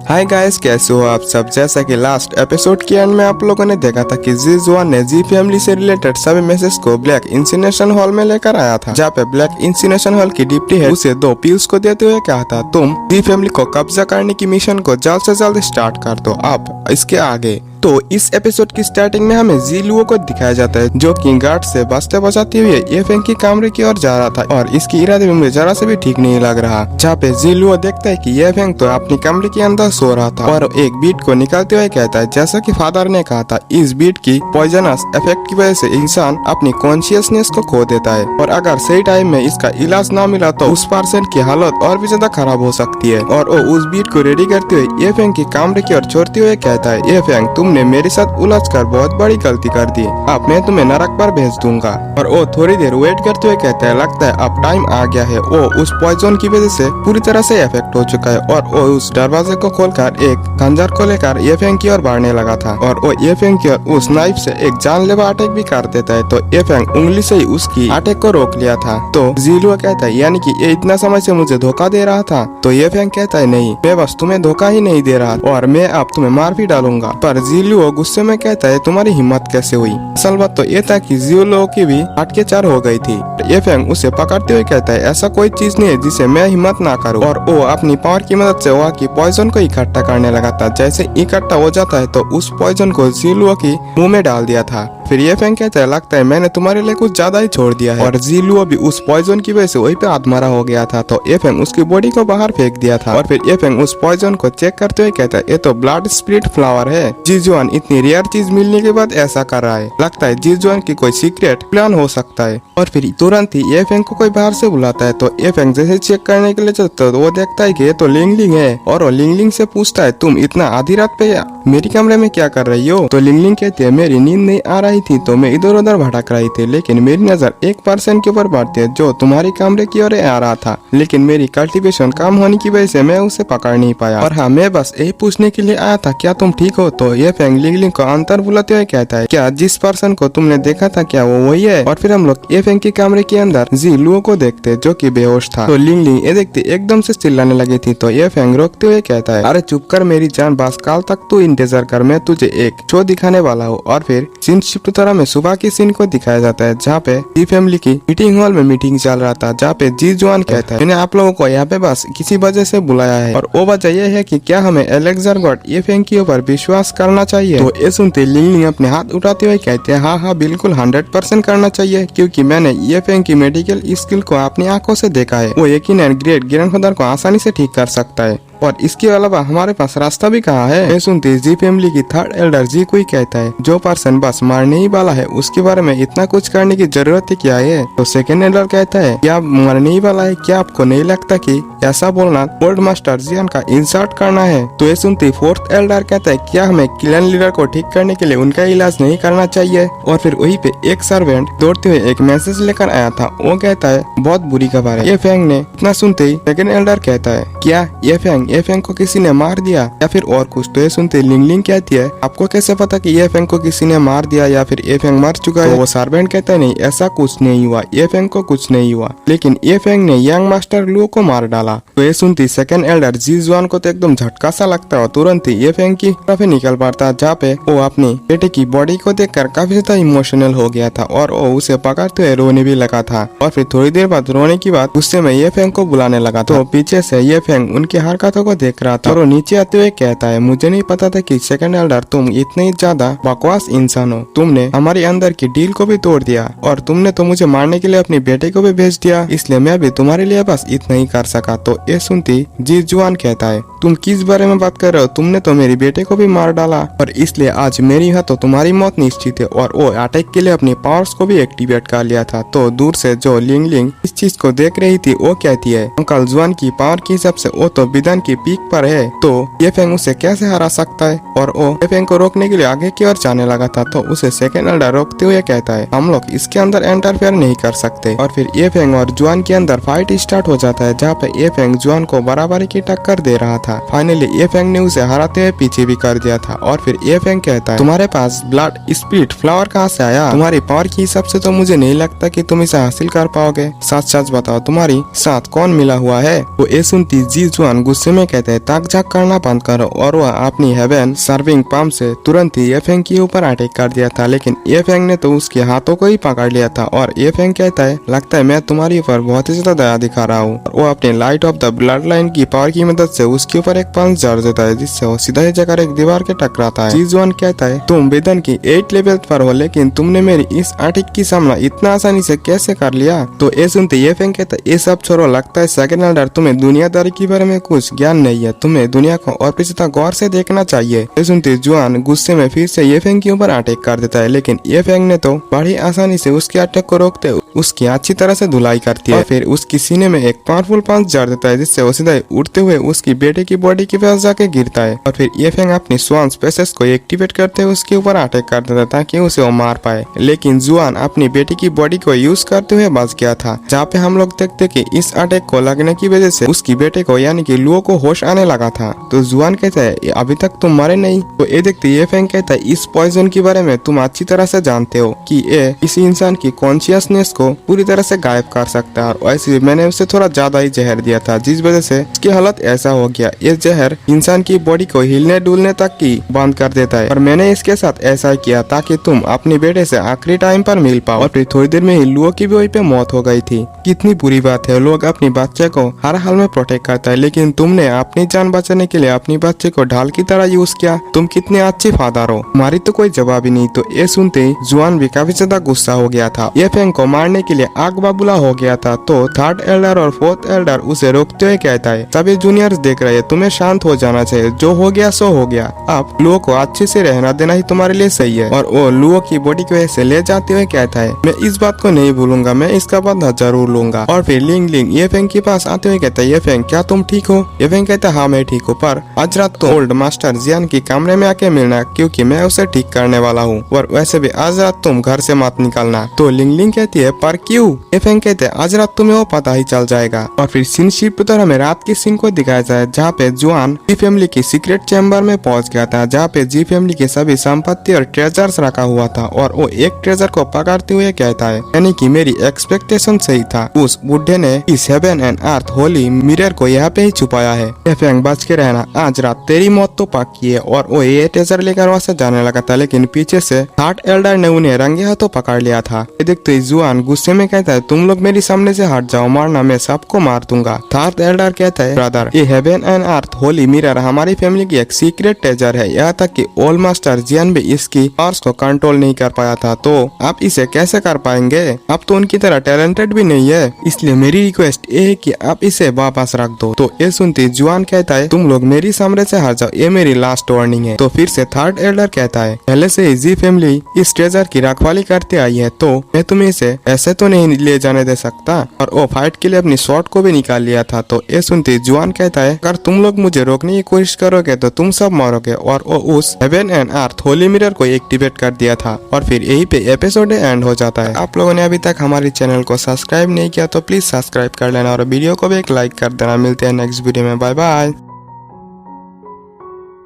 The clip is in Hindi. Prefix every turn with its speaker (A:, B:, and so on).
A: हाय गाइस, कैसे हो आप सब। जैसा कि लास्ट एपिसोड के एंड में आप लोगों ने देखा था कि जी जुआन ने जी फैमिली से रिलेटेड सभी मैसेज को ब्लैक इंसिनेशन हॉल में लेकर आया था, जहाँ पे ब्लैक इंसिनेशन हॉल की डिप्टी हेड उसे 2 पिल्स को देते हुए कहा था, तुम जी फैमिली को कब्जा करने की मिशन को जल्द से जल्द स्टार्ट कर दो। अब इसके आगे तो इस एपिसोड की स्टार्टिंग में हमें जी लुओ को दिखाया जाता है, जो कि गार्ड से बचते बचाते हुए ये फेंग की कमरे की ओर जा रहा था और इसकी इरादे में मुझे जरा से भी ठीक नहीं लग रहा। जहाँ पे जी लुओ देखता है कि ये फेंग तो अपनी कमरे के अंदर सो रहा था और एक बीट को निकालते हुए कहता है, जैसा कि फादर ने कहा था, इस बीट की पॉइजनस इफेक्ट की वजह से इंसान अपनी कॉन्शियसनेस को खो देता है और अगर सही टाइम में इसका इलाज ना मिला तो उस पर्सन की हालत और भी ज्यादा खराब हो सकती है। और वो उस बीट को रेडी करते हुए ये फेंग की कमरे की ओर छोड़ते हुए कहता है, ये फेंग तुमने मेरे साथ उलझ कर बहुत बड़ी गलती कर दी, अब मैं तुम्हें नरक पर भेज दूंगा। और वो थोड़ी देर वेट करते हुए कहता है, लगता है अब टाइम आ गया है। वो उस पॉइजन की वजह से पूरी तरह से इफेक्ट हो चुका है और वो उस दरवाजे को खोलकर एक खंजर को लेकर ये फेंग की ओर बढ़ने लगा था और वो ये फेंग की ओर उस नाइफ से एक जानलेवा अटैक भी कर देता है। तो ये फेंग उंगली से ही उसकी अटैक को रोक लिया था। तो जीलुआ कहता है, यानी कि ये इतना समय से मुझे धोखा दे रहा था। तो ये फेंग कहता है, नहीं, मैं बस तुम्हें धोखा ही नहीं दे रहा और मैं अब तुम्हें मार भी डालूंगा। पर जीलुआ गुस्से में कहता है, तुम्हारी हिम्मत कैसे हुई। असल बात तो ये था कि जीलुआ की भी हटके चार हो गई थी। ये फेंग उसे पकड़ते हुए कहता है, ऐसा कोई चीज नहीं है जिसे मैं हिम्मत ना करूं। और वो अपनी पावर की मदद से वहाँ की पॉइजन को इकट्ठा करने लगा था। जैसे इकट्ठा हो जाता है तो उस पॉइजन को जीलुआ की मुंह में डाल दिया था। फिर ये फेंग कहता है, लगता है मैंने तुम्हारे लिए कुछ ज्यादा ही छोड़ दिया है। और जीलुआ भी उस पॉइजन की वजह से वहीं पे आत्महरा हो गया था। तो ये फेंग उसकी बॉडी को बाहर फेंक दिया था और फिर ये फेंग उस पॉइजन को चेक करते हुए कहता है, ये तो ब्लड स्पिरिट फ्लावर है। जी जुआन इतनी रेयर चीज मिलने के बाद ऐसा कर रहा है, लगता है जी जुआन की कोई सीक्रेट प्लान हो सकता है। और फिर तुरंत ही ये फेंग को कोई बाहर से बुलाता है। तो ये फेंग जैसे चेक करने के लिए चलता है तो वो देखता है कि ये तो लिंगलिंग है और वो लिंगलिंग से पूछता है, तुम इतना आधी रात पे मेरी कमरे में क्या कर रही हो। तो लिंगलिंग कहती है, मेरी नींद नहीं आ रही थी तो मैं इधर उधर भटक रही थी, लेकिन मेरी नजर एक पर्सन के ऊपर पड़ती है जो तुम्हारी कमरे की ओर आ रहा था, लेकिन मेरी कल्टीवेशन कम होने की वजह से मैं उसे पकड़ नहीं पाया। और हाँ, मैं बस यही पूछने के लिए आया था, क्या तुम ठीक हो। तो ये फेंग लिंगलिंग को अंतर बुलाते हुए कहता है, क्या जिस पर्सन को तुमने देखा था क्या वो वही है। और फिर हम लोग ये फेंग के कमरे के अंदर जी लुओ को देखते जो कि बेहोश था। तो लिंगलिंग ये देखते एकदम से चिल्लाने लगी थी। तो ये फेंग रोकते हुए कहता है, अरे चुप कर मेरी जान, बस कल तक तू इंतजार कर, मैं तुझे एक शो दिखाने वाला हूँ। और फिर सीन शिफ्ट तरह में सुबह की सीन को दिखाया जाता है, जहाँ पे जी फैमिली की मीटिंग हॉल में मीटिंग चल रहा था, जहाँ पे जी जुआन कहता है, मैंने आप लोगों को यहाँ पे बस किसी वजह से बुलाया है और वो वजह यह है कि क्या हमें एलेक्जेंडर गॉड ये फेंग के ऊपर विश्वास करना चाहिए। तो ये सुनते लिंगलिंग अपने हाथ उठाते हुए कहते हैं, हाँ बिल्कुल 100% करना चाहिए, क्योंकि मैंने ये फेंग की मेडिकल स्किल को अपनी आंखों से देखा है। वो यकीनन ग्रेट ग्रैंडफादर को आसानी से ठीक कर सकता है और इसके अलावा हमारे पास रास्ता भी कहाँ है। मैं सुनते जी फैमिली की थर्ड एल्डर जी को ही कहता है, जो पर्सन बस मारने ही वाला है उसके बारे में इतना कुछ करने की जरूरत ही क्या है। तो सेकंड एल्डर कहता है, क्या मरने ही वाला है, क्या आपको नहीं लगता कि ऐसा बोलना ओल्ड मास्टर जियान का इंसल्ट करना है। तो ये सुनते फोर्थ एल्डर कहता है, क्या हमें क्लैन लीडर को ठीक करने के लिए उनका इलाज नहीं करना चाहिए। और फिर वही पे एक सर्वेंट दौड़ते हुए एक मैसेज लेकर आया था। वो कहता है, बहुत बुरी खबर है। ये फेंग ने इतना सुनते ही सेकंड एल्डर कहता है, क्या ये फेंग को किसी ने मार दिया या फिर और कुछ। तो ये सुनते लिंगलिंग कहती है, आपको कैसे पता कि ये फेंग को किसी ने मार दिया या फिर ये फेंग मर चुका है। तो वो सर्वेंट कहता है, नहीं ऐसा कुछ नहीं हुआ, ये फेंग को कुछ नहीं हुआ, लेकिन ये फेंग ने यंग मास्टर लुओ को मार डाला। तो ये सुनती सेकंड एल्डर जी जुआन को तो एकदम झटका सा लगता है। तुरंत ही ये फेंग की तरफ निकल पड़ता, जहाँ पे वो अपनी बेटे की बॉडी को देखकर काफी ज्यादा इमोशनल हो गया था और वो उसे पकड़ते हुए रोने भी लगा था। और फिर थोड़ी देर बाद रोने की बात गुस्से में ये फेंग को बुलाने लगा। तो पीछे से ये फेंग उनकी हरकतों को देख रहा था और वो नीचे आते हुए कहता है, मुझे नहीं पता था कि सेकंड एल्डर तुम इतने ज्यादा बकवास इंसान हो। तुमने हमारे अंदर की डील को भी तोड़ दिया और तुमने तो मुझे मारने के लिए अपनी बेटे को भी भेज दिया, इसलिए मैं भी तुम्हारे लिए बस इतना ही कर सका। तो ये सुनती जी जुआन कहता है, तुम किस बारे में बात कर रहे हो, तुमने तो मेरी बेटे को भी मार डाला और इसलिए आज मेरी है तो तुम्हारी मौत निश्चित है। और वो अटैक के लिए अपनी पावर्स को भी एक्टिवेट कर लिया था। तो दूर से जो लिंगलिंग इस चीज को देख रही थी वो कहती है, अंकल जुआन की पावर के हिसाब से वो तो विधान की पीक पर है, तो ये फेंग उसे कैसे हरा सकता है। और वो ये फेंग को रोकने के लिए आगे की ओर जाने लगा था। तो उसे सेकंड एल्डर रोकते हुए कहता है, हम लोग इसके अंदर इंटरफेयर नहीं कर सकते। और फिर ये फेंग और जुआन के अंदर फाइट स्टार्ट हो जाता है, जहाँ पे ये फेंग जुआन को बराबरी की टक्कर दे रहा था। फाइनली ये फेंग ने उसे हराते हुए पीछे भी कर दिया था। और फिर ये फेंग कहता है, तुम्हारे पास ब्लड स्पिरिट फ्लावर कहाँ से आया, तुम्हारी पावर के हिसाब से तो मुझे नहीं लगता कि तुम इसे हासिल कर पाओगे, सच सच बताओ तुम्हारी साथ कौन मिला हुआ है। वो ये सुनती जी जुआन गुस्से में कहते हैं ताक झाक करना बंद करो, और वह अपनी हेवन सर्विंग पंप से तुरंत ही येफेंग के ऊपर अटैक कर दिया था। लेकिन येफेंग ने तो उसके हाथों को ही पकड़ लिया था और येफेंग कहता है लगता है मैं तुम्हारे ऊपर बहुत ही ज्यादा दया दिखा रहा हूँ। वो अपने light of the blood line की पावर की मदद से उसके ऊपर एक पंच जड़ देता है, जिससे वो सीधा ही जाकर एक दीवार के टकराता है। जीजुआन कहता है तुम वेदन की 8 लेवल पर हो, लेकिन तुमने मेरी इस अटैक की सामना इतना आसानी से कैसे कर लिया। तो ये सुनते येफेंग कहता है ये सब छोड़ो, लगता है सेकंड एल्डर तुम्हें दुनियादारी के बारे में कुछ ज्ञान नहीं है, तुम्हें दुनिया को और भी ज्यादा गौर से देखना चाहिए। ये सुनते जुआन गुस्से में फिर से येफेंग के ऊपर अटैक कर देता है, लेकिन येफेंग ने तो बड़ी आसानी से उसके अटैक को रोकते उसकी अच्छी तरह से धुलाई करती है और फिर उसकी सीने में एक पावरफुल पंच जड़ देता है, जिससे वो सीधा उड़ते हुए उसकी बेटे की बॉडी के पास जाके गिरता है। और फिर येफेंग अपनी स्वान स्पेसेस को एक्टिवेट करते हुए उसके ऊपर अटैक कर देता है ताकि उसे वो मार पाए। लेकिन जुआन अपनी बेटी की बॉडी को यूज करते हुए बच गया था, जहाँ पे हम लोग देखते कि इस अटैक को लगने की वजह से उसकी बेटे को यानी कि लुओ को होश आने लगा था। तो जुआन कहता है अभी तक तुम मरे नहीं। तो ये देखते येफेंग कहता है इस पॉइजन के बारे में तुम अच्छी तरह से जानते हो कि ये किसी इंसान की कॉन्शियसनेस को पूरी तरह से गायब कर सकता है, और ऐसे मैंने उसे थोड़ा ज्यादा ही जहर दिया था, जिस वजह से उसकी हालत ऐसा हो गया। ये जहर इंसान की बॉडी को हिलने डुलने तक की बंद कर देता है, और मैंने इसके साथ ऐसा किया ताकि तुम अपने बेटे से आखिरी टाइम पर मिल पाओ। और फिर थोड़ी देर में ही लुओ की भी वहीं पे मौत हो गई थी। कितनी बुरी बात है, लोग अपनी बच्चे को हर हाल में प्रोटेक्ट करता है, लेकिन तुमने अपनी जान बचाने के लिए अपनी बच्चे को ढाल की तरह यूज किया। तुम कितने अच्छे फादर हो, हमारी तो कोई जवाब ही नहीं। तो ये सुनते ही जुआन भी काफी ज्यादा गुस्सा हो गया था। येफेंग को मारने के लिए आग बबूला हो गया था। तो थर्ड एल्डर और फोर्थ एल्डर उसे रोकते हुए कहता है सभी जूनियर्स देख रहे हैं, तुम्हें शांत हो जाना चाहिए, जो हो गया सो हो गया, अब लुओ को अच्छे से रहना देना ही तुम्हारे लिए सही है। और वो लुओ की बॉडी को ऐसे ले जाते हुए कहता है मैं इस बात को नहीं भूलूंगा, मैं इसका बदला जरूर लूंगा। और फिर लिंग लिंग येफेंग के पास आते हुए कहता है येफेंग क्या तुम ठीक हो। येफेंग कहता है हाँ मैं ठीक हूँ, पर आज रात तो ओल्ड मास्टर जियान की कमरे में आके मिलना, क्योंकि मैं उसे ठीक करने वाला हूँ, और वैसे भी आज रात तुम घर से मत निकलना। तो लिंग लिंग कहती है पर क्यों। येफेंग कहते हैं आज रात तुम्हें वो पता ही चल जाएगा। और फिर सीन शिप पर हमें रात की सीन को दिखाया जाए, जहाँ पे जुआन जी फैमिली की सीक्रेट चैम्बर में पहुंच गया था, जहाँ पे जी फैमिली की सभी संपत्ति और ट्रेजर्स रखा हुआ था। और वो एक ट्रेजर को पकड़ते हुए कहता है यानी कि मेरी एक्सपेक्टेशन सही था, उस बुढ़े ने इस heaven and earth Holi mirror को यहाँ पे ही छुपाया है। येफेंग बच के रहना, आज रात तेरी मौत तो पक्की है। और वो ये ट्रेजर लेकर वहाँ से जाने लगा था, लेकिन पीछे से थर्ड एल्डर ने उन्हें रंगे हाथों पकड़ लिया था। ये देखते ही जुआन गुस्से में कहता है तुम लोग मेरे सामने से हट जाओ, मारना मैं सबको मार दूंगा। थर्ड एल्डर कहता है ब्रदर ये heaven and earth Holi mirror हमारी फैमिली की एक सीक्रेट ट्रेजर है, यहाँ तक कि ओल्ड मास्टर जियान भी इसकी पावर्स को कंट्रोल नहीं कर पाया था, तो आप इसे कैसे कर पाएंगे। आप तो उनकी तरह टैलेंटेड भी नहीं है, इसलिए मेरी रिक्वेस्ट ये है कि आप इसे वापस रख दो। तो ये सुनते जुआन कहता है तुम लोग मेरी सामने से हट जाओ, ये मेरी लास्ट वार्निंग है। तो फिर से थर्ड एल्डर कहता है पहले से जी फैमिली इस ट्रेजर की रखवाली करते आई है, तो मैं तुम्हें इसे ऐसे तो नहीं ले जाने दे सकता। और वो फाइट के लिए अपनी शॉर्ट को भी निकाल लिया था। तो ये सुनते जुआन कहता है अगर तुम लोग मुझे रोकने की कोशिश करोगे तो तुम सब मरोगे। और वो उस heaven and earth Holi mirror को एक्टिवेट कर दिया था। और फिर यही पे एपिसोड एंड हो जाता है। आप लोगों ने अभी तक हमारे चैनल को सब्सक्राइब नहीं किया तो प्लीज सब्सक्राइब कर लेना और वीडियो को भी एक लाइक कर देना। मिलते हैं नेक्स्ट वीडियो में, बाय बाय।